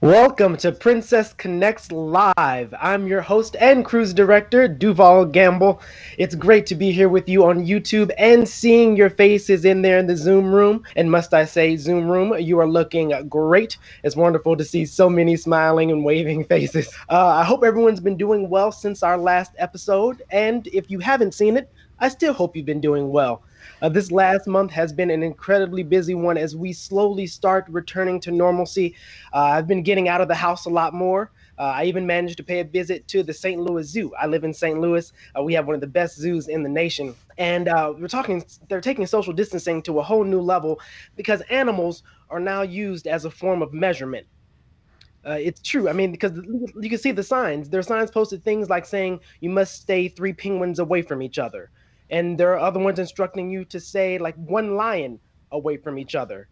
Welcome to Princess Connects Live. I'm your host and cruise director, DuVaul Gamble. It's great to be here with you on YouTube and seeing your faces in there in the Zoom room. And must I say, Zoom room, you are looking great. It's wonderful to see so many smiling and waving faces. I hope everyone's been doing well since our last episode. And if you haven't seen it, I still hope you've been doing well. This last month has been an incredibly busy one as we slowly start returning to normalcy. I've been getting out of the house a lot more. I even managed to pay a visit to the St. Louis Zoo. I live in St. Louis. We have one of the best zoos in the nation. And they're taking social distancing to a whole new level because animals are now used as a form of measurement. It's true. I mean, because you can see the signs. There are signs posted things like saying you must stay three penguins away from each other. And there are other ones instructing you to say like one lion away from each other.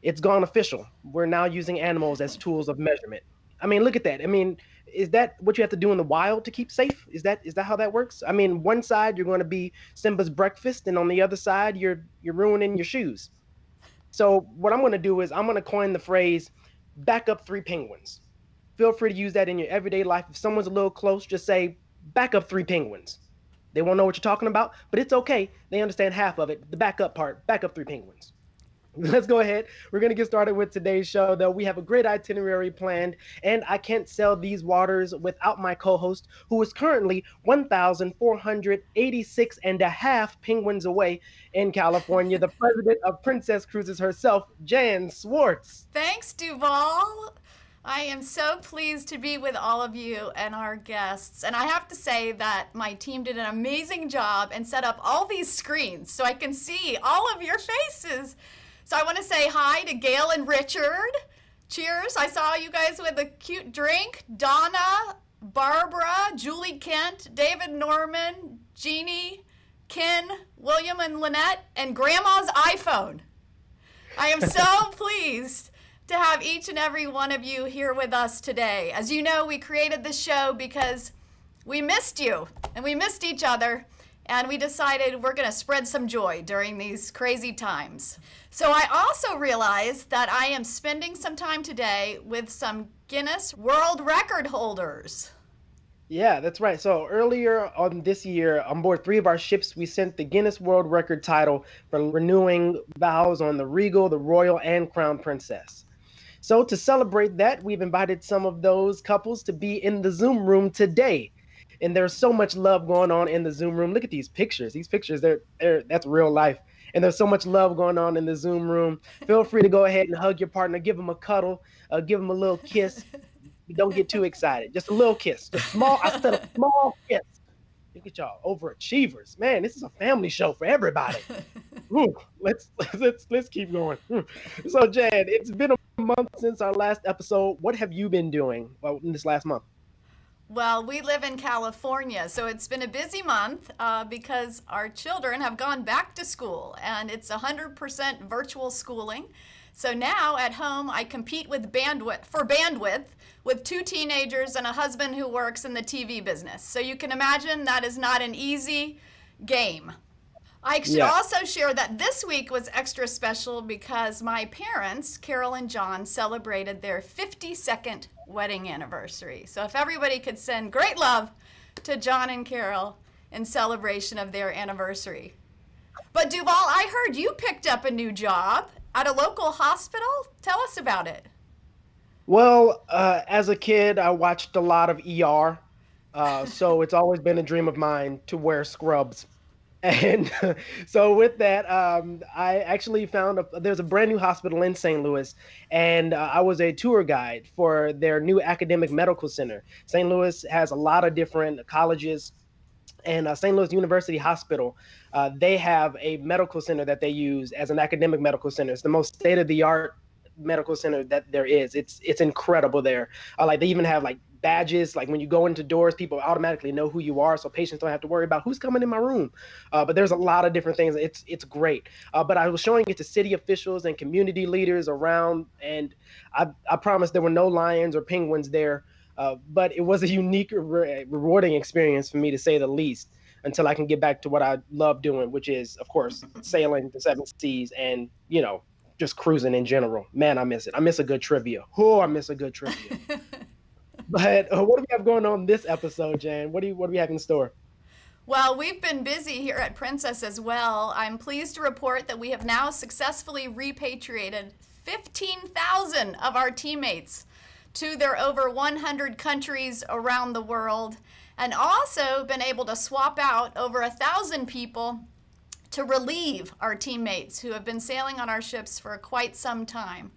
It's gone official. We're now using animals as tools of measurement. I mean, look at that. I mean, is that what you have to do in the wild to keep safe? Is that how that works? I mean, one side you're going to be Simba's breakfast, and on the other side you're ruining your shoes. So what I'm going to do is I'm going to coin the phrase "back up three penguins." Feel free to use that in your everyday life. If someone's a little close, just say "back up three penguins." They won't know what you're talking about, but it's okay. They understand half of it. The back up part, back up three penguins. Let's go ahead. We're going to get started with today's show, though. We have a great itinerary planned, and I can't sail these waters without my co host, who is currently 1,486 and a half penguins away in California, the president of Princess Cruises herself, Jan Swartz. Thanks, DuVaul. I am so pleased to be with all of you and our guests. And I have to say that my team did an amazing job and set up all these screens so I can see all of your faces. So I want to say hi to Gail and Richard. Cheers. I saw you guys with a cute drink. Donna, Barbara, Julie Kent, David Norman, Jeannie, Ken, William and Lynette, and Grandma's iPhone. I am so pleased to have each and every one of you here with us today. As you know, we created this show because we missed you and we missed each other, and we decided we're going to spread some joy during these crazy times. So I also realized that I am spending some time today with some Guinness World Record holders. Yeah, that's right. So earlier on this year, on board three of our ships, we sent the Guinness World Record title for renewing vows on the Regal, the Royal, and Crown Princess. So to celebrate that, we've invited some of those couples to be in the Zoom room today. And there's so much love going on in the Zoom room. Look at these pictures. These pictures, they're that's real life. And there's so much love going on in the Zoom room. Feel free to go ahead and hug your partner, give them a cuddle, give them a little kiss. Don't get too excited. Just a little kiss. Just small. I said a small kiss. Look at y'all, overachievers. Man, this is a family show for everybody. Ooh, let's keep going. So, Jan, it's been a month since our last episode. What have you been doing in this last month? Well, we live in California, so it's been a busy month because our children have gone back to school and it's 100% virtual schooling. So now at home, I compete with bandwidth with two teenagers and a husband who works in the TV business. So you can imagine that is not an easy game. I should Yeah. also share that this week was extra special because my parents, Carol and John, celebrated their 52nd wedding anniversary. So if everybody could send great love to John and Carol in celebration of their anniversary. But DuVaul, I heard you picked up a new job at a local hospital. Tell us about it. Well, as a kid, I watched a lot of ER. So it's always been a dream of mine to wear scrubs. And so with that, I actually there's a brand new hospital in St. Louis, and I was a tour guide for their new academic medical center. St. Louis has a lot of different colleges, and St. Louis University Hospital, they have a medical center that they use as an academic medical center. It's the most state-of-the-art medical center that there is. It's incredible there. Like they even have like badges. Like when you go into doors, people automatically know who you are, so patients don't have to worry about who's coming in my room. But there's a lot of different things. It's great. But I was showing it to city officials and community leaders around, and I promised there were no lions or penguins there. But it was a unique, rewarding experience for me to say the least. Until I can get back to what I love doing, which is, of course, sailing the seven seas and just cruising in general. Man, I miss it. I miss a good trivia. Oh, I miss a good trivia. But what do we have going on this episode, Jan? What do we have in store? Well, we've been busy here at Princess as well. I'm pleased to report that we have now successfully repatriated 15,000 of our teammates to their over 100 countries around the world, and also been able to swap out over 1,000 people to relieve our teammates who have been sailing on our ships for quite some time.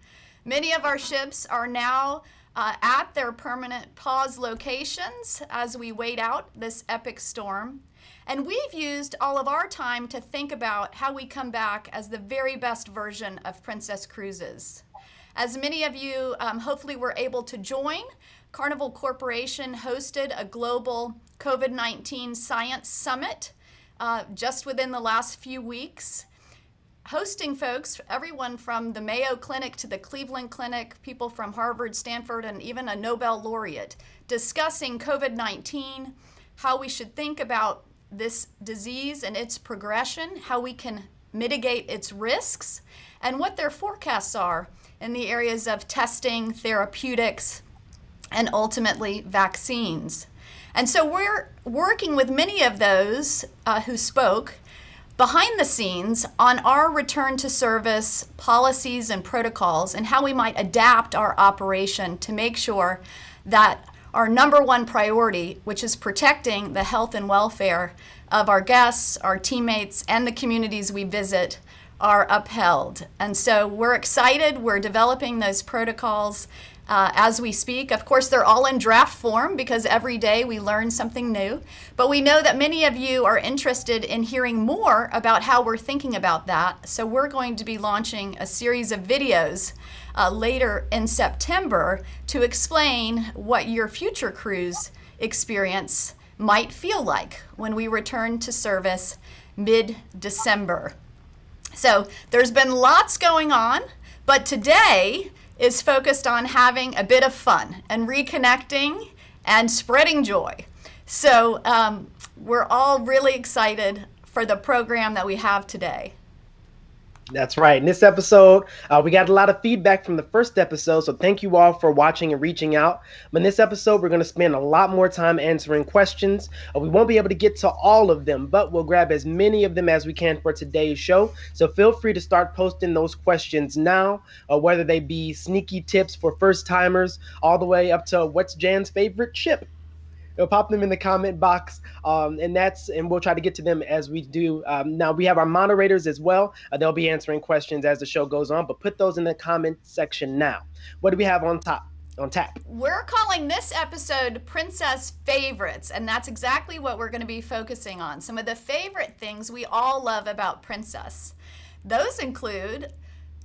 Many of our ships are now at their permanent pause locations as we wait out this epic storm. And we've used all of our time to think about how we come back as the very best version of Princess Cruises. As many of you hopefully were able to join, Carnival Corporation hosted a global COVID-19 science summit just within the last few weeks, hosting folks, everyone from the Mayo Clinic to the Cleveland Clinic, people from Harvard, Stanford, and even a Nobel laureate, discussing COVID-19, how we should think about this disease and its progression, how we can mitigate its risks, and what their forecasts are in the areas of testing, therapeutics, and ultimately vaccines. And so we're working with many of those who spoke behind the scenes on our return to service policies and protocols and how we might adapt our operation to make sure that our number one priority, which is protecting the health and welfare of our guests, our teammates, and the communities we visit, are upheld. And so we're excited. We're developing those protocols as we speak. Of course, they're all in draft form because every day we learn something new. But we know that many of you are interested in hearing more about how we're thinking about that. So we're going to be launching a series of videos later in September to explain what your future cruise experience might feel like when we return to service mid-December. So there's been lots going on, but today is focused on having a bit of fun and reconnecting and spreading joy. So we're all really excited for the program that we have today. That's right. In this episode, we got a lot of feedback from the first episode, so thank you all for watching and reaching out. But in this episode, we're going to spend a lot more time answering questions. We won't be able to get to all of them, but we'll grab as many of them as we can for today's show. So feel free to start posting those questions now, whether they be sneaky tips for first-timers, all the way up to what's Jan's favorite ship. Pop them in the comment box, and we'll try to get to them as we do. Now we have our moderators as well. They'll be answering questions as the show goes on, but put those in the comment section now. What do we have on tap? We're calling this episode Princess Favorites, and that's exactly what we're going to be focusing on. Some of the favorite things we all love about Princess. Those include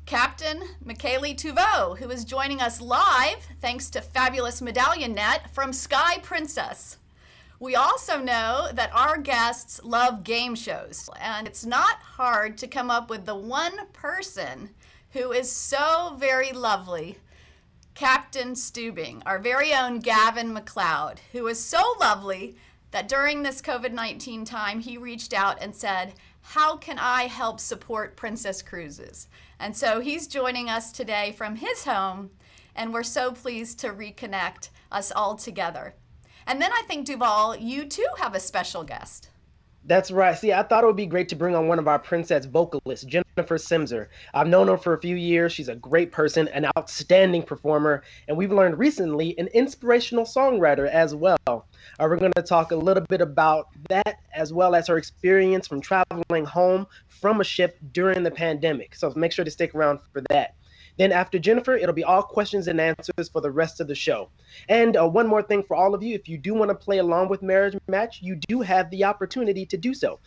Captain MacLeod Tuvo, who is joining us live thanks to fabulous medallion net from Sky Princess. We also know that our guests love game shows, and it's not hard to come up with the one person who is so very lovely, Captain Stubing, our very own Gavin MacLeod, who is so lovely that during this COVID-19 time, he reached out and said, "How can I help support Princess Cruises?" And so he's joining us today from his home, and we're so pleased to reconnect us all together. And then I think, DuVaul, you too have a special guest. That's right. See, I thought it would be great to bring on one of our Princess vocalists, Jennifer Sempser. I've known her for a few years. She's a great person, an outstanding performer, and we've learned recently an inspirational songwriter as well. We're going to talk a little bit about that as well as her experience from traveling home from a ship during the pandemic. So make sure to stick around for that. Then after Jennifer, it'll be all questions and answers for the rest of the show. And one more thing for all of you, if you do want to play along with Marriage Match, you do have the opportunity to do so.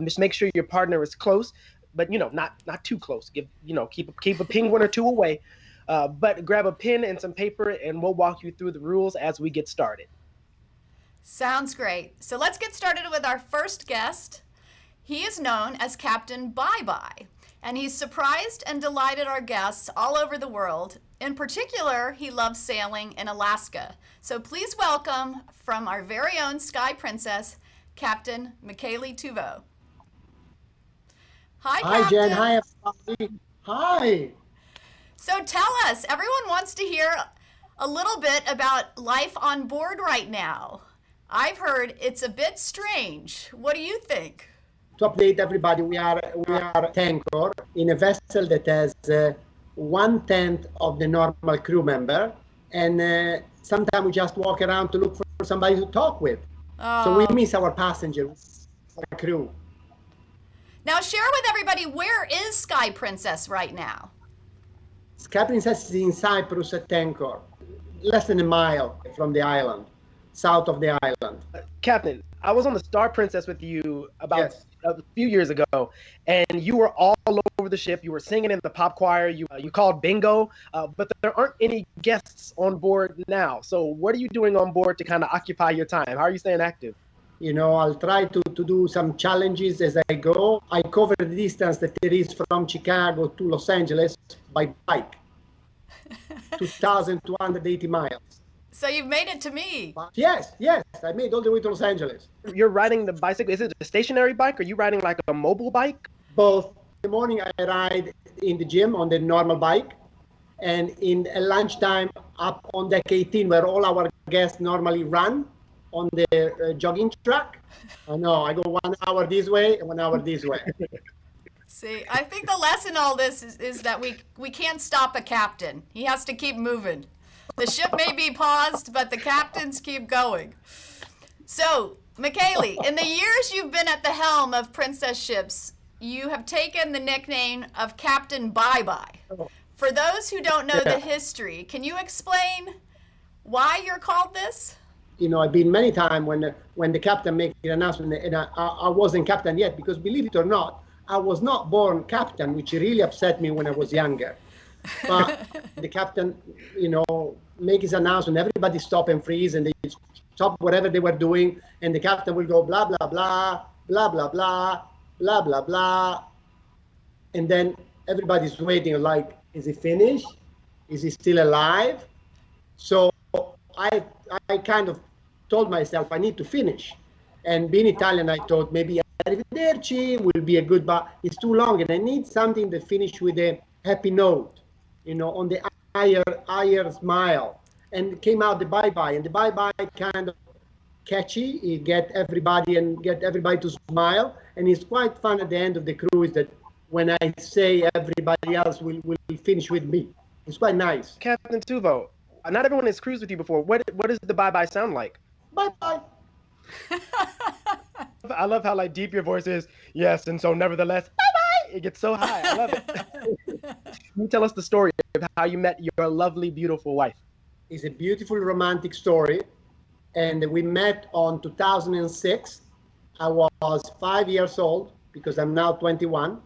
Just make sure your partner is close, but not too close. Keep a penguin or two away. But grab a pen and some paper, and we'll walk you through the rules as we get started. Sounds great. So let's get started with our first guest. He is known as Captain Bye-Bye, and he's surprised and delighted our guests all over the world. In particular, he loves sailing in Alaska. So please welcome, from our very own Sky Princess, Captain MacLeod Tuvo. Hi, Captain. Hi, Jen. Hi, everybody. Hi. So tell us, everyone wants to hear a little bit about life on board right now. I've heard it's a bit strange. What do you think? To update everybody, we are a tanker in a vessel that has 1/10 of the normal crew member, and sometimes we just walk around to look for somebody to talk with. Oh. So we miss our passengers, our crew. Now share with everybody, where is Sky Princess right now? Sky Princess is in Cyprus at Tankor, less than a mile from the island, south of the island. Captain, I was on the Star Princess with you about Yes. a few years ago, and you were all over the ship. You were singing in the pop choir. You called bingo, but there aren't any guests on board now. So what are you doing on board to kind of occupy your time? How are you staying active? You know, I'll try to do some challenges as I go. I cover the distance that there is from Chicago to Los Angeles by bike, 2,280 miles. So you've made it to me. Yes, I made all the way to Los Angeles. You're riding the bicycle. Is it a stationary bike, or are you riding like a mobile bike? Both. In the morning, I ride in the gym on the normal bike, and in lunchtime up on deck 18, where all our guests normally run on the jogging track. I know, I go 1 hour this way and 1 hour this way. See, I think the lesson in all this is that we can't stop a captain. He has to keep moving. The ship may be paused, but the captains keep going. So, McKaylee, in the years you've been at the helm of Princess ships, you have taken the nickname of Captain Bye-Bye. For those who don't know the history, can you explain why you're called this? You know, I've been many times when the captain makes the announcement, and I wasn't captain yet, because believe it or not, I was not born captain, which really upset me when I was younger. But the captain, you know, make his announcement, everybody stop and freeze, and they stop whatever they were doing, and the captain will go blah, blah, blah, blah, blah, blah, blah, blah, blah. And then everybody's waiting like, is he finished? Is he still alive? So I kind of told myself I need to finish. And being Italian, I thought maybe arrivederci will be a good, but it's too long, and I need something that finish with a happy note, you know, on the higher smile. And it came out the bye-bye, and the bye-bye kind of catchy. You get everybody to smile, and it's quite fun at the end of the cruise that when I say everybody else will finish with me. It's quite nice. Captain Tuvo, not everyone has cruised with you before. What does the bye-bye sound like? Bye-bye. I love how like deep your voice is. Yes, and so nevertheless, bye-bye. It gets so high. I love it. Can you tell us the story of how you met your lovely, beautiful wife? It's a beautiful romantic story, and we met on 2006. I was 5 years old because I'm now 21.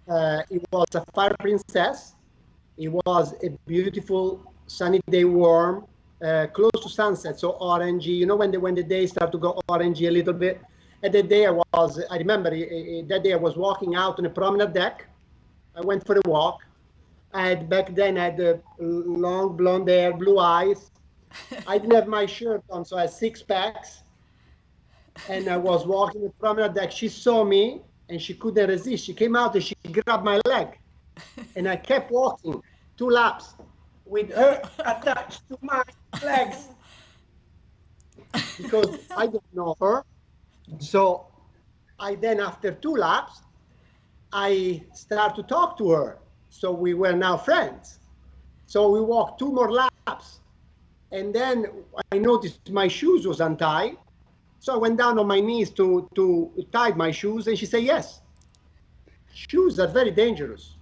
It was a fire princess. It was a beautiful sunny day, warm, close to sunset, so orangey. You know when the days start to go orangey a little bit. And that day I remember that day I was walking out on a promenade deck. I went for a walk. Back then I had long blonde hair, blue eyes. I didn't have my shirt on, so I had 6 packs. And I was walking the promenade deck. She saw me and she couldn't resist. She came out and she grabbed my leg. And I kept walking 2 laps with her attached to my legs. Because I don't know her. So I then, after 2 laps, I start to talk to her. So we were now friends. So we walked 2 more laps. And then I noticed my shoes was untied. So I went down on my knees to tie my shoes, and she said yes. Shoes are very dangerous.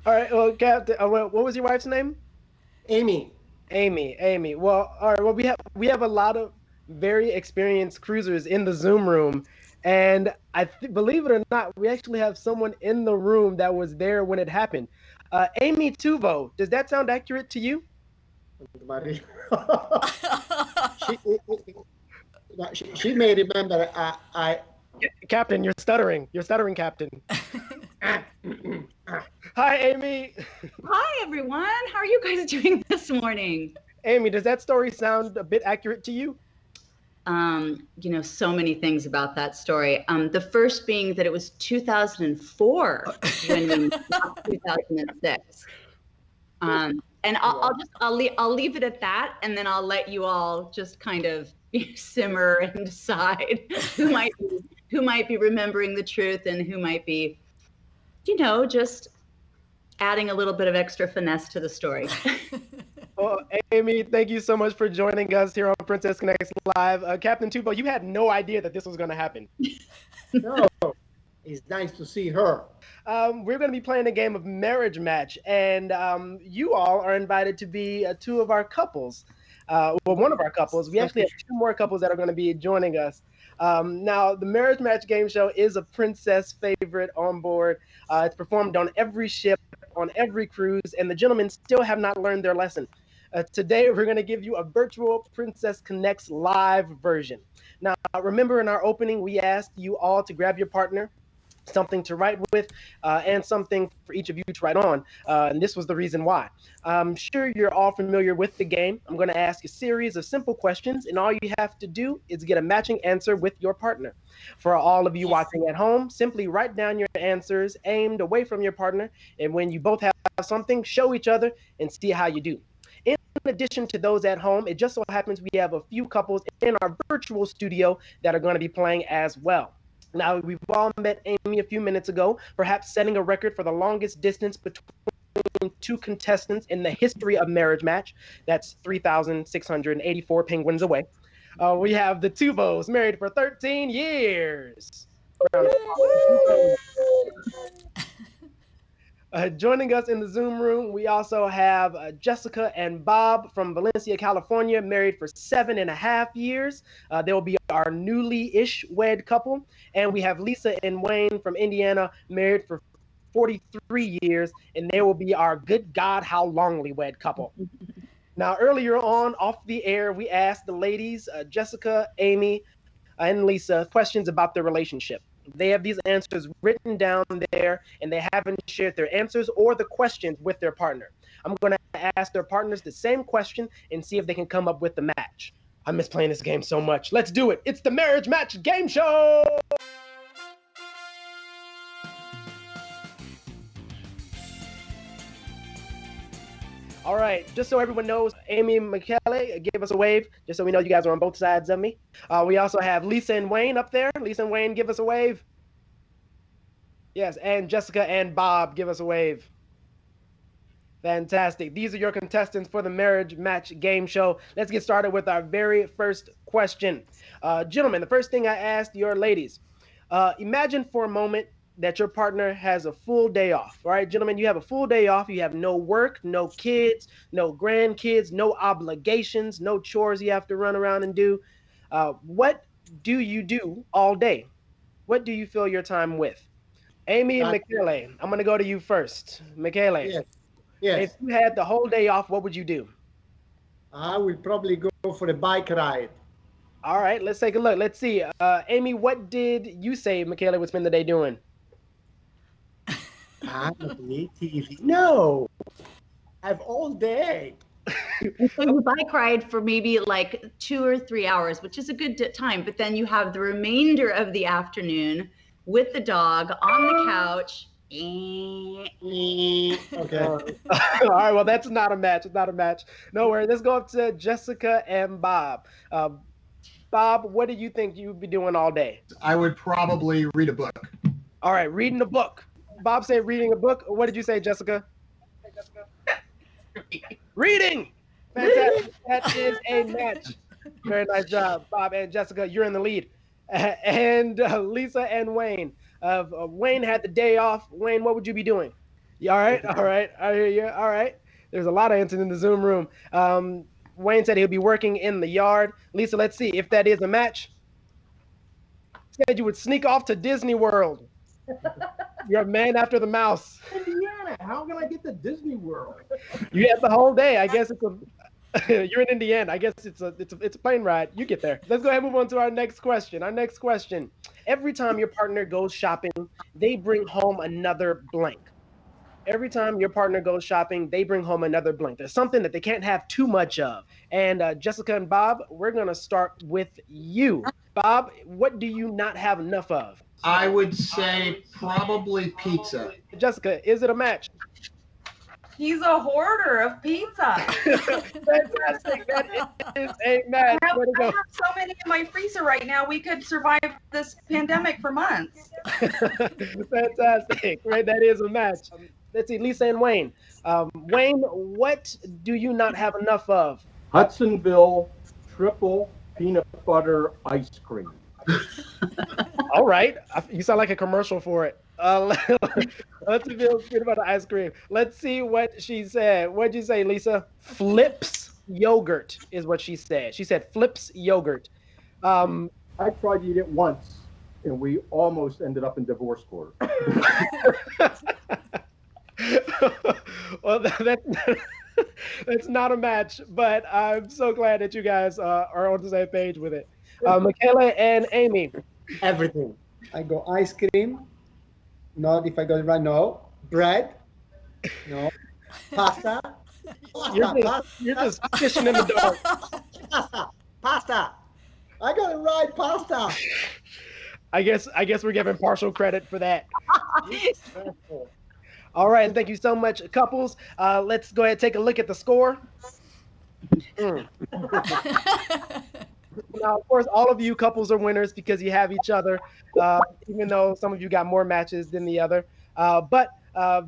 All right, well, Captain, what was your wife's name? Amy. Amy. Well, all right. Well, we have a lot of very experienced cruisers in the Zoom room, and believe it or not, we actually have someone in the room that was there when it happened. Amy Tuvo, does that sound accurate to you? she may remember. Captain, you're stuttering. You're stuttering, Captain. Hi, Amy. Hi, everyone. How are you guys doing this morning? Amy, does that story sound a bit accurate to you? So many things about that story. The first being that it was 2004 when we met, not 2006. And I'll leave it at that, and then I'll let you all just kind of simmer and decide who might be remembering the truth and who might be, just adding a little bit of extra finesse to the story. Well, Amy, thank you so much for joining us here on Princess Connects Live. Captain Tuvo, you had no idea that this was going to happen. No, it's nice to see her. We're going to be playing a game of marriage match, and you all are invited to be two of our couples. One of our couples. We actually have two more couples that are going to be joining us. Now, the marriage match game show is a princess favorite on board. It's performed on every ship, on every cruise, and the gentlemen still have not learned their lesson. Today, we're going to give you a virtual Princess Connects live version. Now, remember in our opening, we asked you all to grab your partner, something to write with, and something for each of you to write on. And this was the reason why. I'm sure you're all familiar with the game. I'm going to ask a series of simple questions, and all you have to do is get a matching answer with your partner. For all of you watching at home, simply write down your answers aimed away from your partner, and when you both have something, show each other and see how you do. In addition to those at home, it just so happens we have a few couples in our virtual studio that are going to be playing as well. Now, we've all met Amy a few minutes ago, perhaps setting a record for the longest distance between two contestants in the history of marriage match. That's 3,684 penguins away. We have the Tuvos, married for 13 years. Joining us in the Zoom room, we also have Jessica and Bob from Valencia, California, married for 7.5 years. They will be our newly-ish wed couple. And we have Lisa and Wayne from Indiana, married for 43 years, and they will be our good God, how longly wed couple. Now, earlier on, off the air, we asked the ladies, Jessica, Amy, and Lisa, questions about their relationship. They have these answers written down there, and they haven't shared their answers or the questions with their partner. I'm going to ask their partners the same question and see if they can come up with the match. I miss playing this game so much. Let's do it. It's the Marriage Match Game Show! All right, just so everyone knows, Amy MacLeod, give us a wave, just so we know you guys are on both sides of me. We also have Lisa and Wayne up there. Lisa and Wayne, give us a wave. Yes, and Jessica and Bob, give us a wave. Fantastic. These are your contestants for the Marriage Match Game Show. Let's get started with our very first question. Gentlemen, the first thing I asked your ladies, imagine for a moment that your partner has a full day off. All right, gentlemen, you have a full day off. You have no work, no kids, no grandkids, no obligations, no chores you have to run around and do. What do you do all day? What do you fill your time with? Amy MacLeod, I'm going to go to you first. MacLeod, Yes. If you had the whole day off, what would you do? I will probably go for a bike ride. All right, let's take a look. Let's see. Amy, what did you say MacLeod would spend the day doing? Probably TV. No, I have all day. So you bike ride for maybe like 2 or 3 hours, which is a good time. But then you have the remainder of the afternoon with the dog on the couch. Okay. All right, well, that's not a match. It's not a match. No worries. Let's go up to Jessica and Bob. Bob, what do you think you'd be doing all day? I would probably read a book. All right, reading a book. Bob said reading a book. What did you say, Jessica? Reading! Fantastic. That is a match. Very nice job, Bob and Jessica. You're in the lead. And Lisa and Wayne. Wayne had the day off. Wayne, what would you be doing? You all right? All right. I hear you. All right. There's a lot of answers in the Zoom room. Wayne said he'll be working in the yard. Lisa, let's see if that is a match. Said you would sneak off to Disney World. You're a man after the mouse. Indiana, how can I get to Disney World? You had the whole day. I guess it's a. You're in Indiana. I guess it's a plane ride. You get there. Let's go ahead and move on to our next question. Our next question. Every time your partner goes shopping, they bring home another blank. every time your partner goes shopping, they bring home another blank. There's something that they can't have too much of. And Jessica and Bob, we're going to start with you. Bob, what do you not have enough of? I would say probably pizza. Jessica, is it a match? He's a hoarder of pizza. Fantastic. That is a match. I Way to go. have so many in my freezer right now. We could survive this pandemic for months. Fantastic. Right, that is a match. Let's see, Lisa and Wayne. Wayne, what do you not have enough of? Hudsonville triple peanut butter ice cream. All right. You sound like a commercial for it. Hudsonville peanut butter ice cream. Let's see what she said. What'd you say, Lisa? Flips yogurt is what she said. She said Flips yogurt. I tried to eat it once, and we almost ended up in divorce court. Well, that's not a match, but I'm so glad that you guys are on the same page with it. Michaela and Amy. Everything. I go ice cream. Not if I got it right. No. Bread. No. Pasta. You're just fishing in the dark. Pasta. I got it right. Pasta. I guess we're giving partial credit for that. All right, thank you so much, couples. Let's go ahead and take a look at the score. Now, of course, all of you couples are winners because you have each other, even though some of you got more matches than the other. But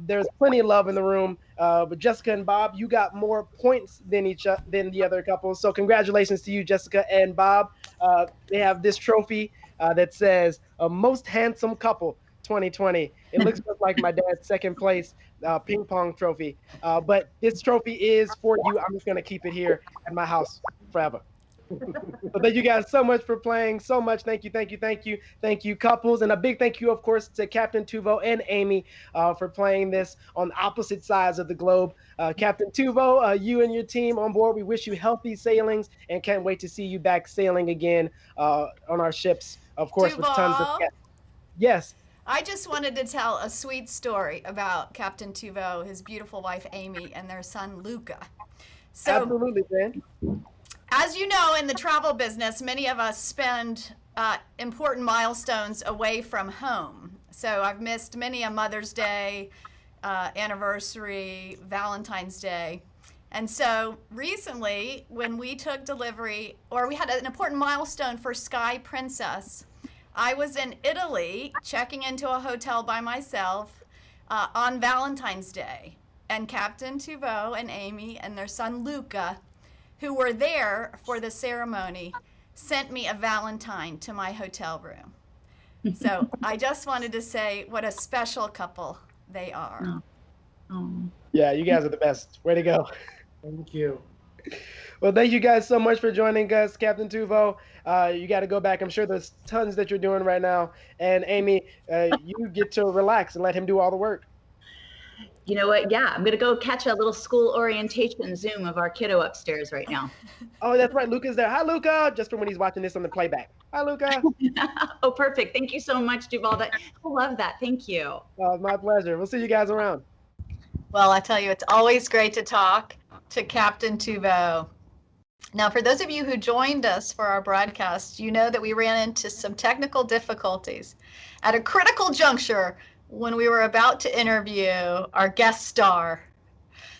there's plenty of love in the room. But Jessica and Bob, you got more points than the other couples. So congratulations to you, Jessica and Bob. They have this trophy that says Most Handsome Couple 2020. It looks just like my dad's second place ping pong trophy. But this trophy is for you. I'm just going to keep it here at my house forever. So thank you guys so much for playing. So much. Thank you, couples. And a big thank you, of course, to Captain Tuvo and Amy for playing this on opposite sides of the globe. Captain Tuvo, you and your team on board, we wish you healthy sailings and can't wait to see you back sailing again on our ships, of course, with tons of guests. Yes. I just wanted to tell a sweet story about Captain Tuvo, his beautiful wife Amy, and their son Luca. So, absolutely, man. As you know, in the travel business, many of us spend important milestones away from home. So I've missed many a Mother's Day, anniversary, Valentine's Day. And so recently, when we took delivery, or we had an important milestone for Sky Princess, I was in Italy checking into a hotel by myself on Valentine's Day. And Captain Tuvo and Amy and their son Luca, who were there for the ceremony, sent me a Valentine to my hotel room. So I just wanted to say what a special couple they are. Yeah, you guys are the best. Way to go. Thank you. Well, thank you guys so much for joining us, Captain Tuvo. You got to go back. I'm sure there's tons that you're doing right now. And Amy, you get to relax and let him do all the work. You know what? Yeah, I'm going to go catch a little school orientation Zoom of our kiddo upstairs right now. Oh, that's right. Luca's there. Hi, Luca. Just for when he's watching this on the playback. Hi, Luca. Oh, perfect. Thank you so much, DuVaul. I love that. Thank you. My pleasure. We'll see you guys around. Well, I tell you, it's always great to talk to Captain Tuvo. Now, for those of you who joined us for our broadcast, you know that we ran into some technical difficulties at a critical juncture when we were about to interview our guest star.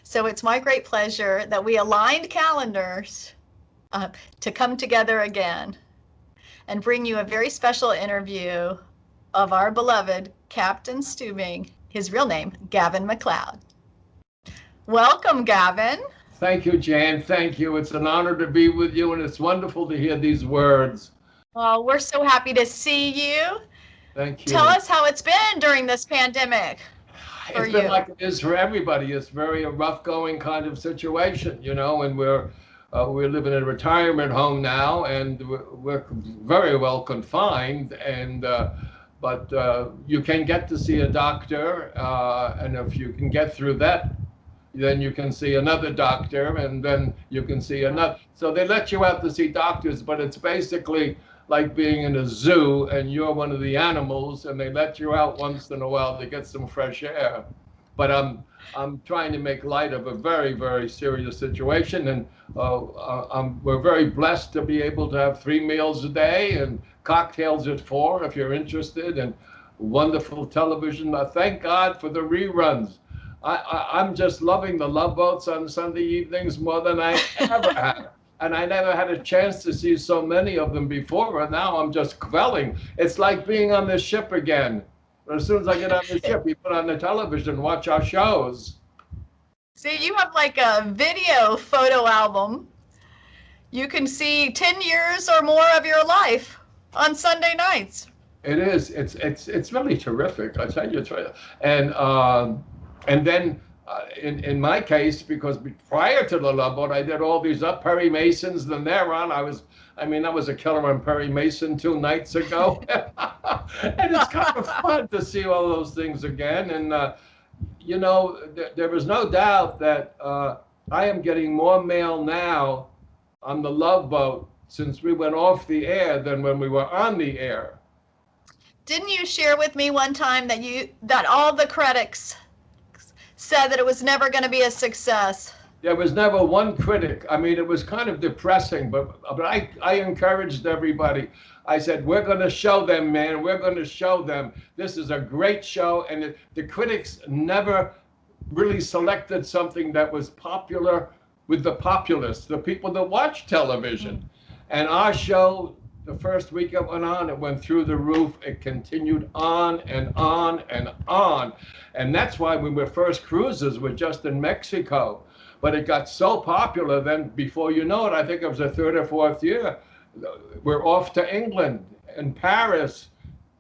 So it's my great pleasure that we aligned calendars to come together again and bring you a very special interview of our beloved Captain Stubing, his real name, Gavin MacLeod. Welcome, Gavin. Thank you, Jan. Thank you. It's an honor to be with you, and it's wonderful to hear these words. Well, we're so happy to see you. Thank you. Tell us how it's been during this pandemic. It's been like it is for everybody. It's a rough going kind of situation, you know, and we're living in a retirement home now, and we're very well confined, and but you can get to see a doctor, and if you can get through that, then you can see another doctor, and then you can see another. So they let you out to see doctors, but it's basically like being in a zoo and you're one of the animals, and they let you out once in a while to get some fresh air. But I'm trying to make light of a very, very serious situation, and we're very blessed to be able to have 3 meals a day and cocktails at 4 if you're interested, and wonderful television. Thank God for the reruns. I'm just loving the Love Boats on Sunday evenings more than I ever had. And I never had a chance to see so many of them before, and now I'm just quelling. It's like being on the ship again. As soon as I get on the ship, we put on the television, watch our shows. See, you have like a video photo album. You can see 10 years or more of your life on Sunday nights. It is. It's really terrific. I tell you, it's right. And then in my case, because prior to the Love Boat, I did all these up Perry Masons. Then thereon, I was a killer on Perry Mason 2 nights ago, and it's kind of fun to see all those things again. And you know, there is no doubt that I am getting more mail now on the Love Boat since we went off the air than when we were on the air. Didn't you share with me one time that all the critics said that it was never going to be a success? There was never one critic. I mean, it was kind of depressing, but I encouraged everybody. I said, we're going to show them, man. We're going to show them. This is a great show. And the critics never really selected something that was popular with the populace, the people that watch television. And our show, the first week it went through the roof. It continued on and on and on. And that's why when our first cruises were just in Mexico. But it got so popular, then before you know it, I think it was the 3rd or 4th year, we're off to England and Paris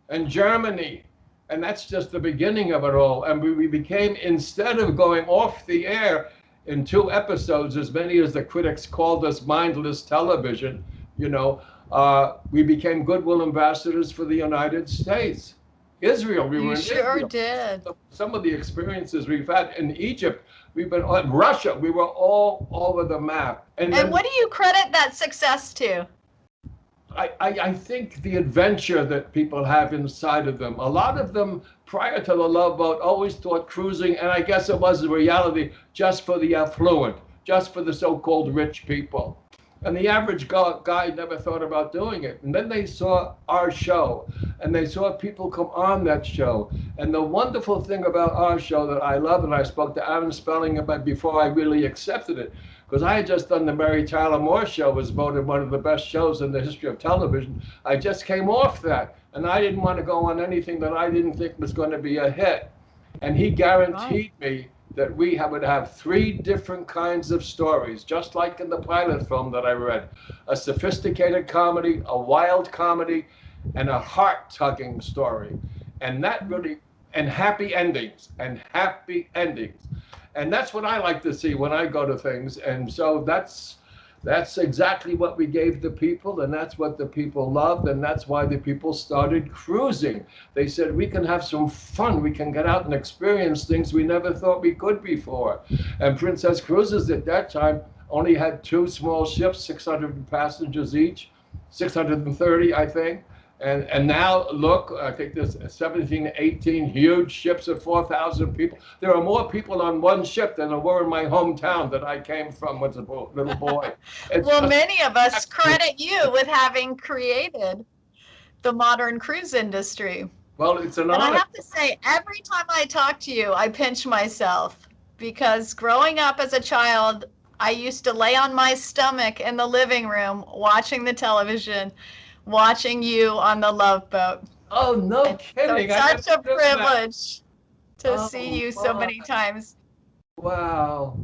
and Germany. And that's just the beginning of it all. And we became, instead of going off the air in 2 episodes, as many as the critics called us mindless television, you know, we became goodwill ambassadors for the United States. Israel, we were in Israel. Sure did. Some of the experiences we've had in Egypt, we've been in Russia, we were all over the map. And what do you credit that success to? I think the adventure that people have inside of them. A lot of them, prior to the Love Boat, always thought cruising, and I guess it was a reality, just for the affluent, just for the so-called rich people. And the average guy never thought about doing it. And then they saw our show, and they saw people come on that show. And the wonderful thing about our show that I love, and I spoke to Aaron Spelling about before I really accepted it, because I had just done the Mary Tyler Moore show, was voted one of the best shows in the history of television. I just came off that, and I didn't want to go on anything that I didn't think was going to be a hit. And he guaranteed me that we would have 3 different kinds of stories, just like in the pilot film that I read. A sophisticated comedy, a wild comedy, and a heart-tugging story. And that really, and happy endings. And that's what I like to see when I go to things. And so that's exactly what we gave the people, and that's what the people loved, and that's why the people started cruising. They said, we can have some fun, we can get out and experience things we never thought we could before. And Princess Cruises at that time only had 2 small ships, 600 passengers each, 630, I think. And now, look, I think there's 17, 18 huge ships of 4,000 people. There are more people on one ship than there were in my hometown that I came from as a little boy. Well, many of us credit you with having created the modern cruise industry. Well, it's an honor. And I have to say, every time I talk to you, I pinch myself, because growing up as a child, I used to lay on my stomach in the living room watching the television, watching you on the Love Boat. Oh, no kidding. It's such a privilege to see you so many times. Wow.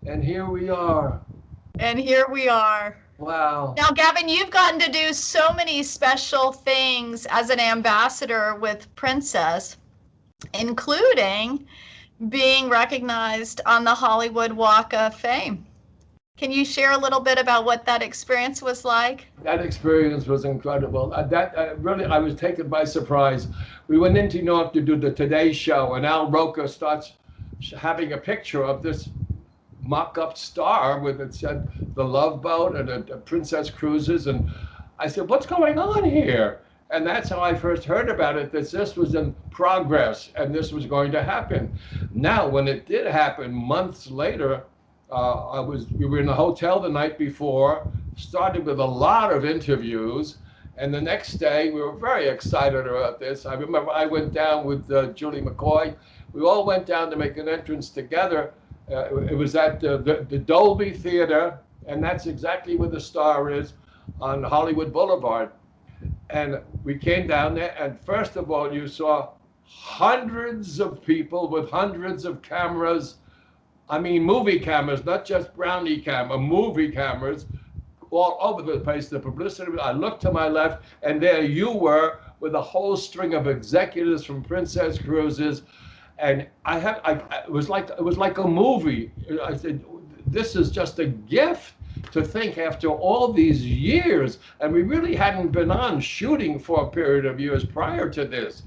And here we are. Wow. Now, Gavin, you've gotten to do so many special things as an ambassador with Princess, including being recognized on the Hollywood Walk of Fame. Can you share a little bit about what that experience was like? That experience was incredible. Really, I was taken by surprise. We went into New York to do the Today Show, and Al Roker starts having a picture of this mock-up star with it said the Love Boat and a Princess Cruises. And I said, what's going on here? And that's how I first heard about it, that this was in progress and this was going to happen. Now, when it did happen months later, we were in the hotel the night before, started with a lot of interviews, and the next day we were very excited about this. I remember I went down with Julie McCoy. We all went down to make an entrance together. It was at the Dolby Theater, and that's exactly where the Star is on Hollywood Boulevard. And we came down there, and first of all, you saw hundreds of people with hundreds of cameras. I mean, movie cameras, not just brownie camera, movie cameras all over the place. The publicity, I looked to my left, and there you were with a whole string of executives from Princess Cruises. And it was like a movie. I said, this is just a gift to think after all these years, and we really hadn't been on shooting for a period of years prior to this.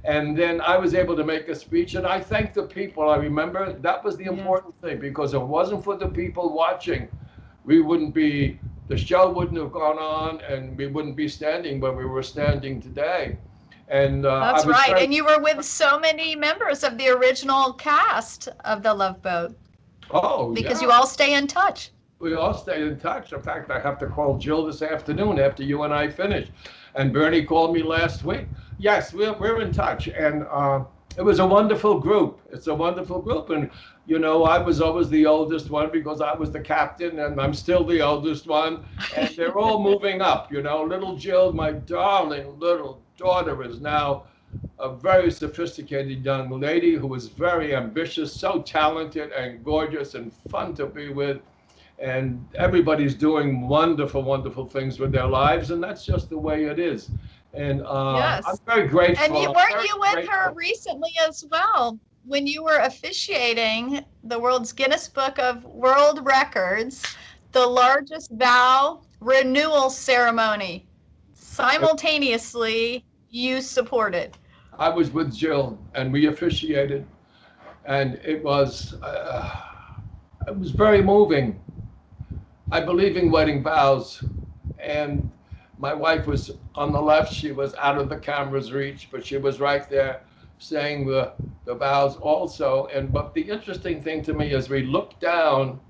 And then I was able to make a speech, and I thanked the people. I remember that was the important thing, because if it wasn't for the people watching, the show wouldn't have gone on, and we wouldn't be standing where we were standing today. And that's right. And you were with so many members of the original cast of The Love Boat. Oh, because you all stay in touch. We all stay in touch. In fact, I have to call Jill this afternoon after you and I finish. And Bernie called me last week. Yes, we're in touch. And it was a wonderful group. It's a wonderful group. And, you know, I was always the oldest one because I was the captain, and I'm still the oldest one. And they're all moving up, you know. Little Jill, my darling little daughter, is now a very sophisticated young lady who is very ambitious, so talented and gorgeous and fun to be with. And everybody's doing wonderful, wonderful things with their lives, and that's just the way it is. And yes. I'm very grateful. And weren't you with her recently as well, when you were officiating the World's Guinness Book of World Records, the largest vow renewal ceremony? Simultaneously, you supported. I was with Jill, and we officiated, and it was very moving. I believe in wedding vows, and my wife was on the left. She was out of the camera's reach, but she was right there saying the vows also. But the interesting thing to me is we looked down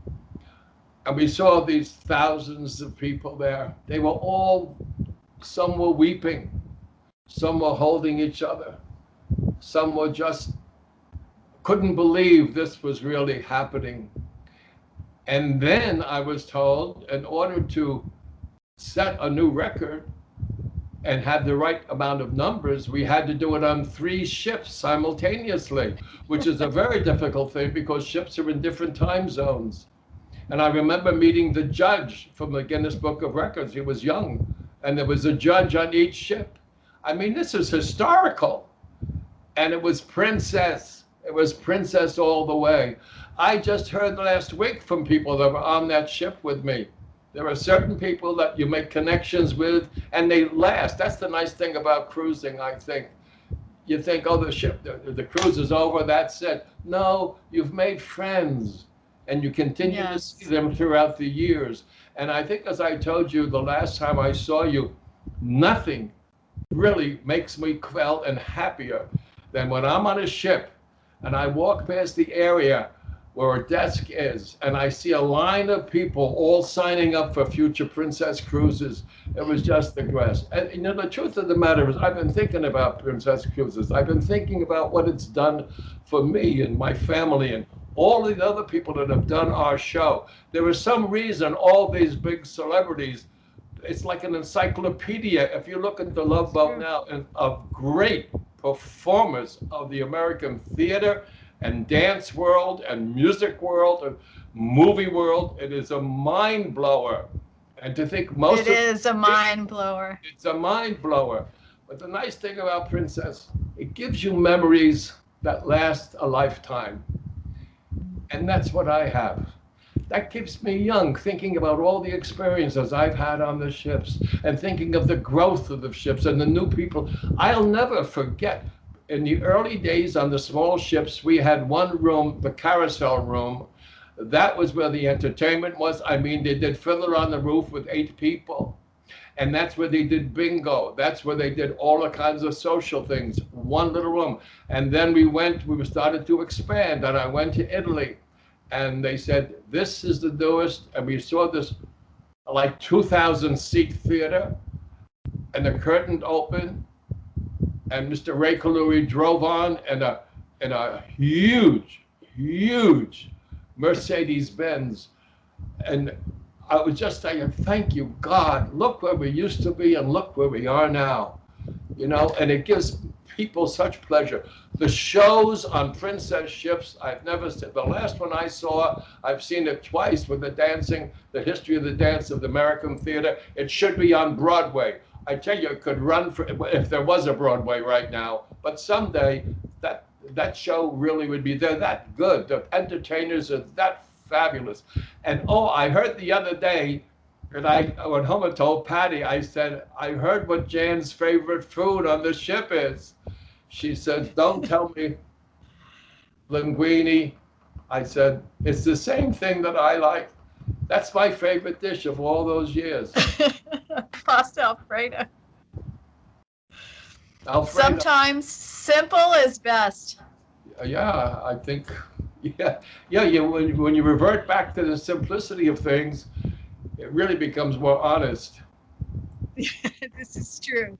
and we saw these thousands of people there. They were all, some were weeping, some were holding each other, some were just couldn't believe this was really happening. And then I was told, in order to set a new record and have the right amount of numbers, we had to do it on 3 ships simultaneously, which is a very difficult thing because ships are in different time zones. And I remember meeting the judge from the Guinness Book of Records. He was young, and there was a judge on each ship. I mean, this is historical. And it was Princess. It was Princess all the way. I just heard last week from people that were on that ship with me. There are certain people that you make connections with, and they last. That's the nice thing about cruising, I think. You think, oh, the cruise is over, that's it. No, you've made friends, and you continue to see them throughout the years. And I think, as I told you the last time I saw you, nothing really makes me feel and happier than when I'm on a ship and I walk past the area where a desk is, and I see a line of people all signing up for future Princess Cruises. It was just the best. And you know, the truth of the matter is, I've been thinking about Princess Cruises. I've been thinking about what it's done for me and my family and all the other people that have done our show. There is some reason all these big celebrities, it's like an encyclopedia. If you look at the Love Boat now, and of great performers of the American theater and dance world and music world and movie world, it is a mind blower. And to think it is a mind blower. It's a mind blower. But the nice thing about Princess, it gives you memories that last a lifetime. And that's what I have. That keeps me young, thinking about all the experiences I've had on the ships and thinking of the growth of the ships and the new people. I'll never forget, in the early days on the small ships, we had one room, the carousel room. That was where the entertainment was. I mean, they did Fiddler on the Roof with 8 people. And that's where they did bingo. That's where they did all the kinds of social things. One little room. And then we started to expand. And I went to Italy. And they said, this is the newest. And we saw this like 2,000 seat theater. And the curtain opened. And Mr. Ray Kaluri drove on in a huge Mercedes-Benz. And I was just saying, thank you, God. Look where we used to be and look where we are now. You know, and it gives people such pleasure. The shows on princess ships, I've never seen. The last one I saw, I've seen it twice with the dancing, the history of the dance of the American theater. It should be on Broadway. I tell you, it could run for, if there was a Broadway right now. But someday, that show really would be, they're that good. The entertainers are that fabulous. And I heard the other day, and I went home and told Patty, I said, I heard what Jan's favorite food on the ship is. She said, don't tell me linguine. I said, it's the same thing that I like. That's my favorite dish of all those years. Pasta Alfredo. Alfredo. Sometimes simple is best. Yeah, I think, when you revert back to the simplicity of things, it really becomes more honest. This is true.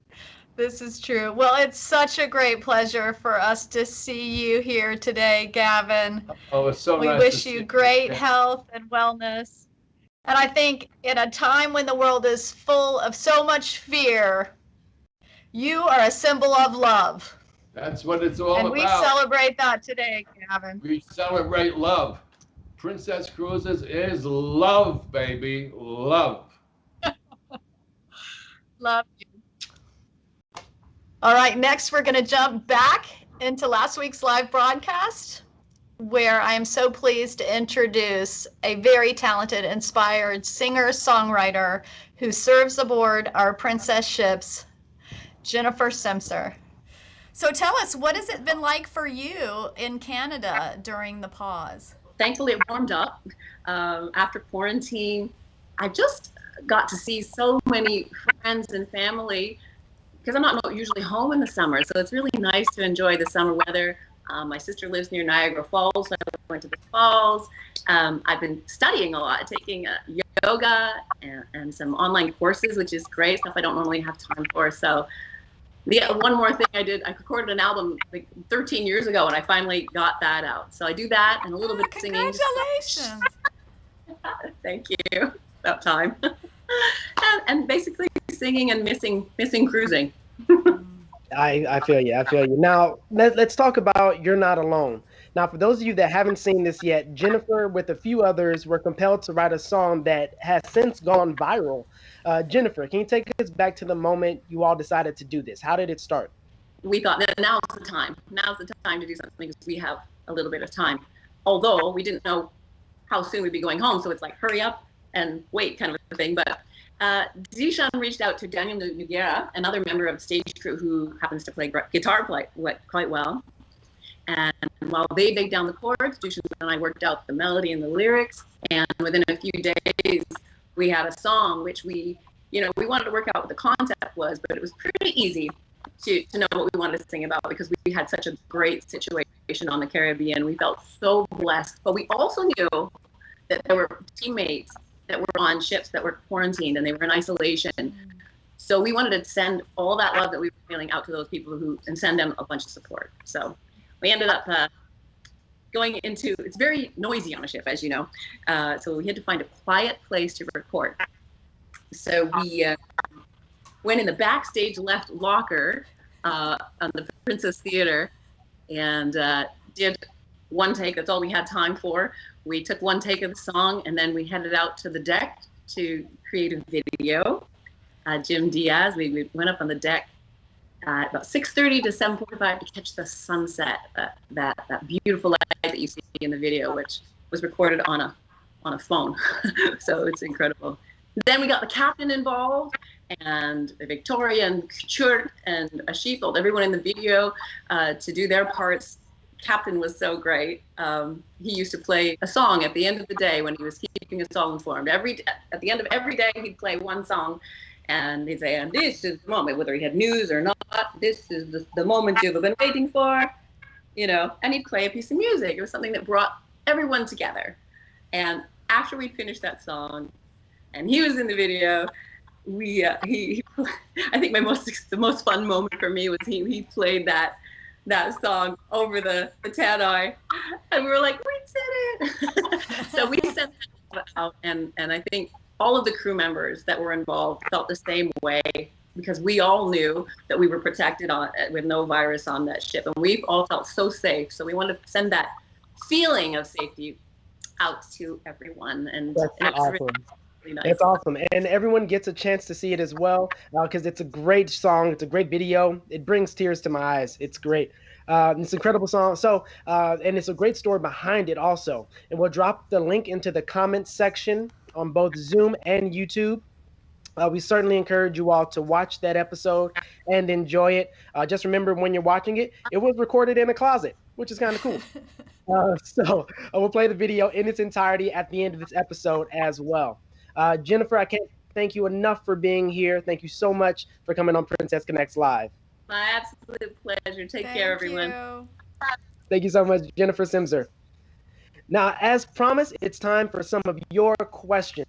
This is true. Well, it's such a great pleasure for us to see you here today, Gavin. Oh, it's so we nice. We wish you great health and wellness. And I think in a time when the world is full of so much fear, you are a symbol of love. That's what it's all about. And we celebrate that today, Gavin. We celebrate love. Princess Cruises is love, baby. Love. Love you. All right, next we're going to jump back into last week's live broadcast, where I am so pleased to introduce a very talented, inspired singer-songwriter who serves aboard our princess ships, Jennifer Sempser. So tell us, what has it been like for you in Canada during the pause? Thankfully, it warmed up after quarantine. I just got to see so many friends and family because I'm not usually home in the summer. So it's really nice to enjoy the summer weather. My sister lives near Niagara Falls, so I went to the falls. I've been studying a lot, taking yoga and some online courses, which is great, stuff I don't normally have time for. So one more thing I did, I recorded an album like 13 years ago, and I finally got that out. So I do that and a little bit of singing. Congratulations. Thank you. About time. and basically singing and missing cruising. I feel you. I feel you. Now, let's talk about You're Not Alone. Now, for those of you that haven't seen this yet, Jennifer, with a few others, were compelled to write a song that has since gone viral. Jennifer, can you take us back to the moment you all decided to do this? How did it start? We thought that now's the time. Now's the time to do something because we have a little bit of time. Although we didn't know how soon we'd be going home, so it's like hurry up and wait kind of a thing. But Zishan reached out to Daniel Noguera, another member of the stage crew who happens to play guitar quite well. And while they laid down the chords, Dushan and I worked out the melody and the lyrics. And within a few days, we had a song which we wanted to work out what the concept was, but it was pretty easy to know what we wanted to sing about because we had such a great situation on the Caribbean. We felt so blessed, but we also knew that there were teammates that were on ships that were quarantined and they were in isolation. So we wanted to send all that love that we were feeling out to those people and send them a bunch of support. So we ended up going into, it's very noisy on a ship, as you know. So we had to find a quiet place to record. So we went in the backstage left locker on the Princess Theater and did one take. That's all we had time for. We took one take of the song and then we headed out to the deck to create a video. Jim Diaz, we went up on the deck at about 6:30 to 7:45 to catch the sunset, that beautiful light that you see in the video, which was recorded on a phone. So it's incredible. Then we got the captain involved and Victoria and Kurt and Ashifeld, everyone in the video to do their parts. Captain was so great. He used to play a song at the end of the day when he was keeping us all informed. At the end of every day, he'd play one song. And he'd say, and this is the moment, whether he had news or not, this is the moment you've been waiting for, you know, and he'd play a piece of music. It was something that brought everyone together. And after we finished that song, and he was in the video, I think the most fun moment for me was he played that song over the tannoy, and we were like, we did it. So we sent that out, and I think all of the crew members that were involved felt the same way, because we all knew that we were protected with no virus on that ship, and we all felt so safe. So we wanted to send that feeling of safety out to everyone, and That's awesome. Really nice. It's awesome, and everyone gets a chance to see it as well, because it's a great song. It's a great video. It brings tears to my eyes. It's great. It's an incredible song. So, and it's a great story behind it also. And we'll drop the link into the comments section on both Zoom and YouTube. We certainly encourage you all to watch that episode and enjoy it. Just remember, when you're watching it, it was recorded in a closet, which is kind of cool. So we'll play the video in its entirety at the end of this episode as well. Jennifer, I can't thank you enough for being here. Thank you so much for coming on Princess Connects Live. My absolute pleasure. Take care, everyone. Thank you so much, Jennifer Sempser. Now, as promised, it's time for some of your questions.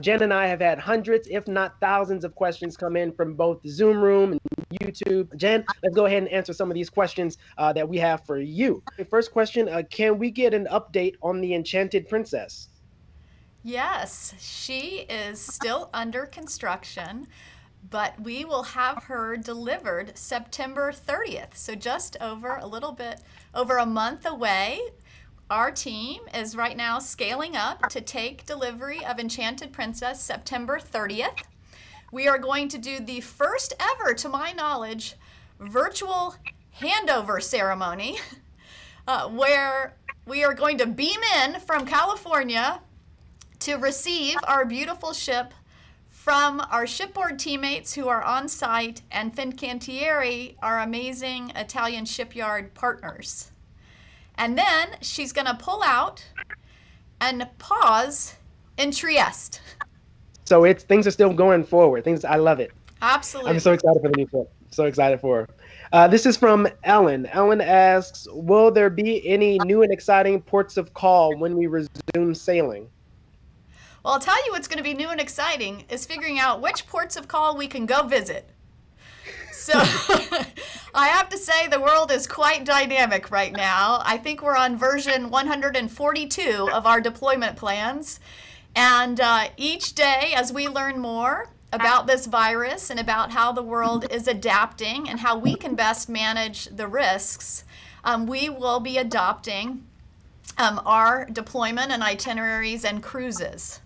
Jen and I have had hundreds, if not thousands, of questions come in from both the Zoom room and YouTube. Jen, let's go ahead and answer some of these questions that we have for you. The first question, can we get an update on the Enchanted Princess? Yes, she is still under construction, but we will have her delivered September 30th. So just a little bit over a month away. Our team is right now scaling up to take delivery of Enchanted Princess September 30th. We are going to do the first ever, to my knowledge, virtual handover ceremony where we are going to beam in from California to receive our beautiful ship from our shipboard teammates who are on site and Fincantieri, our amazing Italian shipyard partners. And then she's going to pull out and pause in Trieste. So things are still going forward. I love it. Absolutely. I'm so excited for the new ship. So excited for her. This is from Ellen. Ellen asks, will there be any new and exciting ports of call when we resume sailing? Well, I'll tell you what's going to be new and exciting is figuring out which ports of call we can go visit. So I have to say the world is quite dynamic right now. I think we're on version 142 of our deployment plans. And each day, as we learn more about this virus and about how the world is adapting and how we can best manage the risks, we will be adopting our deployment and itineraries and cruises.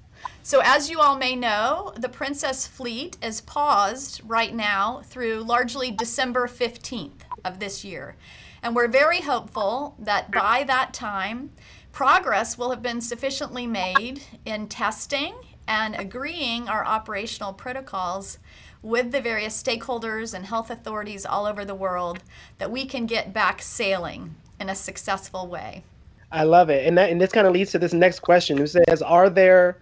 So as you all may know, the Princess Fleet is paused right now through largely December 15th of this year. And we're very hopeful that by that time, progress will have been sufficiently made in testing and agreeing our operational protocols with the various stakeholders and health authorities all over the world that we can get back sailing in a successful way. I love it. And this kind of leads to this next question. It says, are there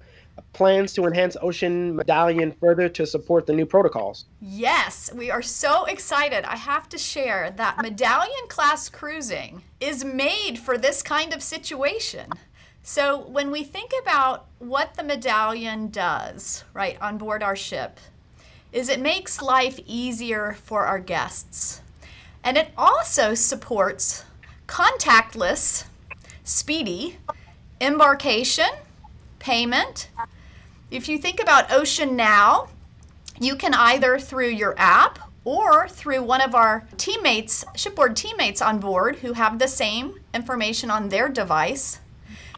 plans to enhance Ocean Medallion further to support the new protocols? Yes, we are so excited. I have to share that Medallion class cruising is made for this kind of situation. So when we think about what the Medallion does, right, on board our ship, is it makes life easier for our guests. And it also supports contactless, speedy embarkation, payment. If you think about Ocean Now, you can either through your app or through one of our teammates, shipboard teammates on board who have the same information on their device,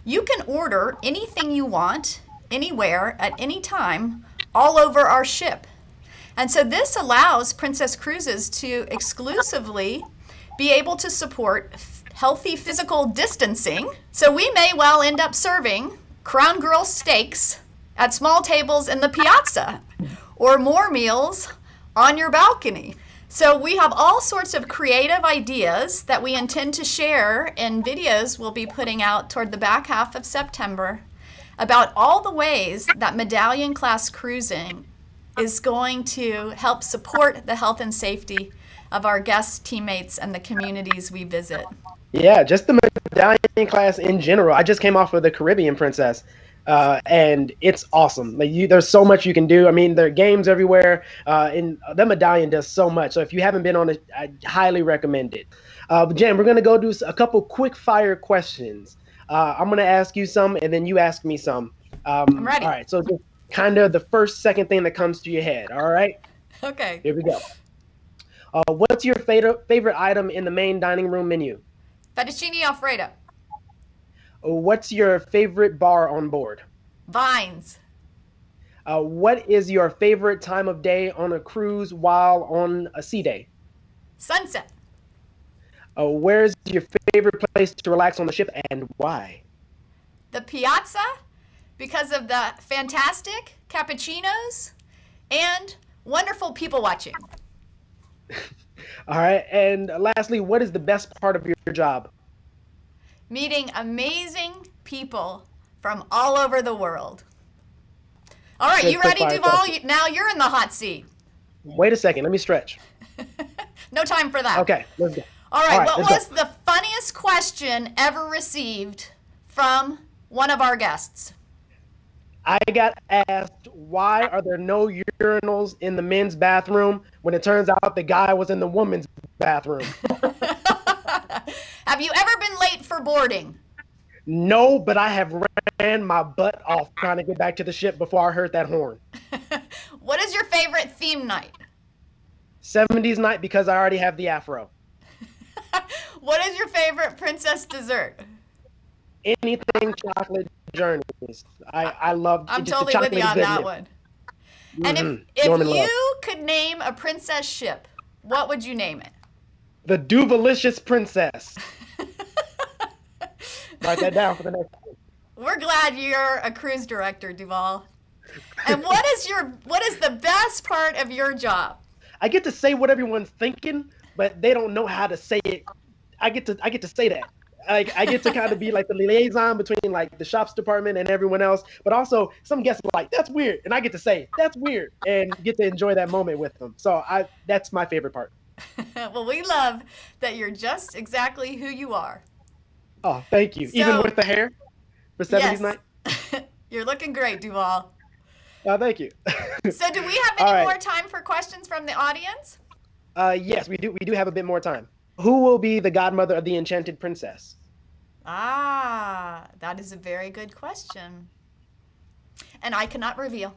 you can order anything you want, anywhere, at any time, all over our ship. And so this allows Princess Cruises to exclusively be able to support healthy physical distancing. So we may well end up serving Crown Grill steaks at small tables in the piazza or more meals on your balcony. So we have all sorts of creative ideas that we intend to share in videos we'll be putting out toward the back half of September about all the ways that Medallion class cruising is going to help support the health and safety of our guests, teammates, and the communities we visit. Yeah, just the medallion class in general. I just came off of the Caribbean Princess, and it's awesome. There's so much you can do. I mean, there are games everywhere, and the medallion does so much. So if you haven't been on it, I highly recommend it. Jen, we're going to go do a couple quick fire questions. I'm going to ask you some, and then you ask me some. I'm ready. All right, so just kind of the second thing that comes to your head, all right? Okay. Here we go. What's your favorite item in the main dining room menu? Fettuccine Alfredo. What's your favorite bar on board? Vines. What is your favorite time of day on a cruise while on a sea day? Sunset. Where's your favorite place to relax on the ship and why? The Piazza, because of the fantastic cappuccinos and wonderful people watching. All right, and lastly, what is the best part of your job? Meeting amazing people from all over the world. All right, you ready, DuVaul? Now you're in the hot seat. Wait a second, let me stretch. No time for that. Okay, let's go. All right, what was the funniest question ever received from one of our guests? I got asked, why are there no urinals in the men's bathroom when it turns out the guy was in the woman's bathroom? Have you ever been late for boarding? No, but I have ran my butt off trying to get back to the ship before I heard that horn. What is your favorite theme night? 70s night because I already have the afro. What is your favorite princess dessert? Anything chocolate journeys. I love. I'm totally with you on that one. And if you could name a princess ship, what would you name it? The DuValicious Princess. Write that down for the next one. We're glad you're a cruise director, DuVaul. And what is the best part of your job? I get to say what everyone's thinking, but they don't know how to say it. I get to say that. I get to kind of be like the liaison between like the shops department and everyone else, but also some guests are like, that's weird. And I get to say, that's weird, and get to enjoy that moment with them. So that's my favorite part. Well, we love that you're just exactly who you are. Oh, thank you. So, even with the hair for 70s night? You're looking great, DuVaul. Oh, thank you. So do we have any more time for questions from the audience? Yes, we do. We do have a bit more time. Who will be the godmother of the enchanted princess? Ah, that is a very good question. And I cannot reveal.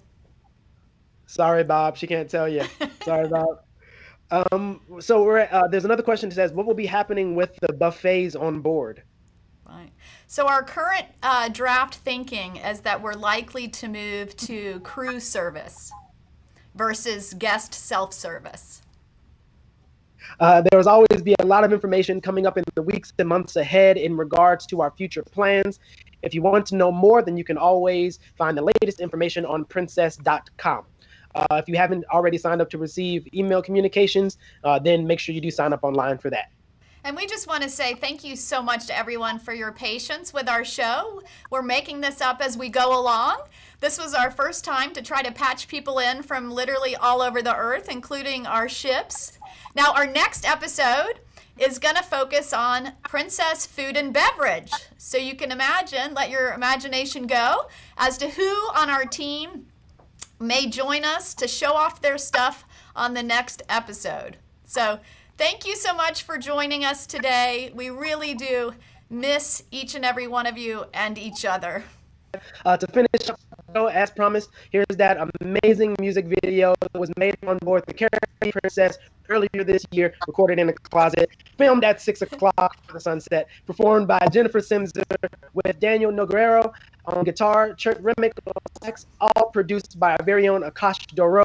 Sorry, Bob. She can't tell you. Sorry, Bob. So there's another question that says, what will be happening with the buffets on board? Right. So our current draft thinking is that we're likely to move to cruise service versus guest self-service. There will always be a lot of information coming up in the weeks and months ahead in regards to our future plans. If you want to know more, then you can always find the latest information on princess.com. If you haven't already signed up to receive email communications, then make sure you do sign up online for that. And we just want to say thank you so much to everyone for your patience with our show. We're making this up as we go along. This was our first time to try to patch people in from literally all over the earth, including our ships. Now, our next episode is going to focus on princess food and beverage. So you can imagine, let your imagination go as to who on our team may join us to show off their stuff on the next episode. So thank you so much for joining us today. We really do miss each and every one of you and each other. To finish up, as promised, here's that amazing music video that was made on board the Caribbean Princess earlier this year, recorded in a closet, filmed at 6 o'clock for the sunset, performed by Jennifer Sempser with Daniel Noguero on guitar, Chert Remick on sax, all produced by our very own Akash Doro.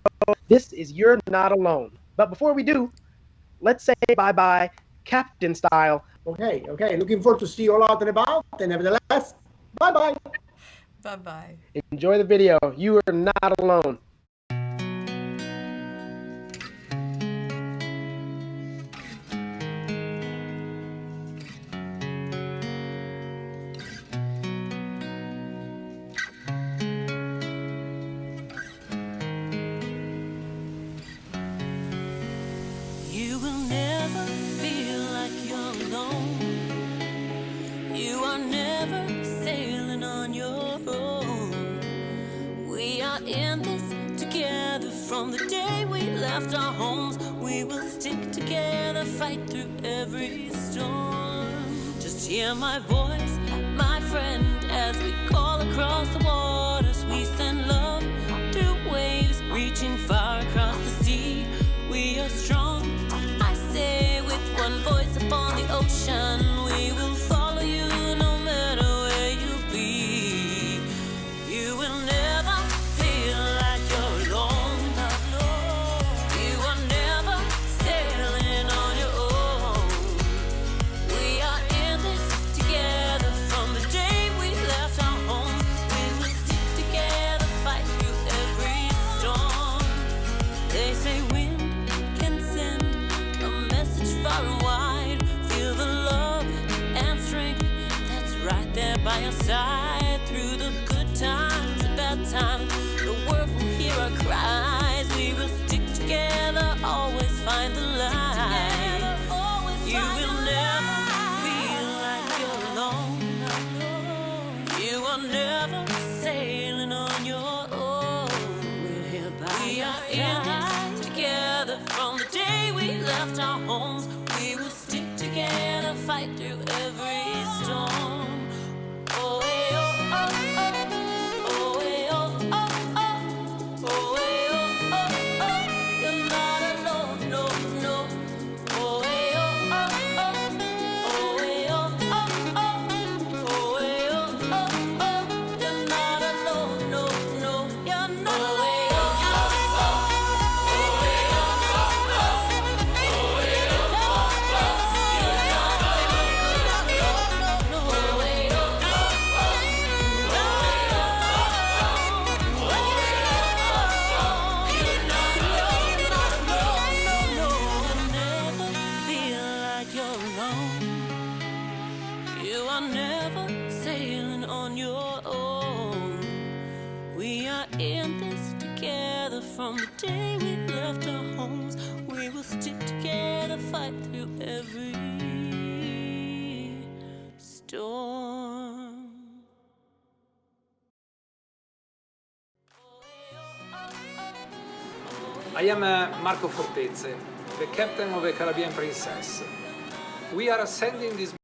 This is You're Not Alone. But before we do, let's say bye-bye, Captain style. Okay. Looking forward to see you all out and about. And nevertheless, bye-bye. Bye-bye. Enjoy the video. You are not alone. You will never feel like you're alone. You are never sailing on your own. We are in this together from the day we left our homes. We will stick together, fight through every storm. Just hear my voice, my friend, as we call across the waters. We send love through waves, reaching far across the sea. We are strong, I say, with one voice upon the ocean. We will follow you no matter where you be. You will never feel like you're alone. You are never sailing on your own. We are in this together from the day we left our home. We will stick together, fight through every storm. They say wind can send a message far and wide. Feel the love and strength that's right there by your side. Through the good times, the bad times, the world will hear our cries. We will stick together, always find the light. You will never feel like you're alone. You are never sailing on your own. We're here by we are in this together from the day we left our homes. We will stick together, fight through every storm. Oh, eh, oh, oh, oh. Oh, eh, oh, oh, oh. Oh, eh, oh, oh, oh. You're not alone, no, no. Oh, eh, oh, oh, oh. Oh, eh, oh, oh, oh. Oh, eh, oh, oh, oh. You're not alone, no, no. You're not alone. You are never sailing on your own. We are in this together from the day we left our homes. We will stick together, fight through every storm. I am Marco Fortezze, the captain of the Caribbean Princess. We are ascending this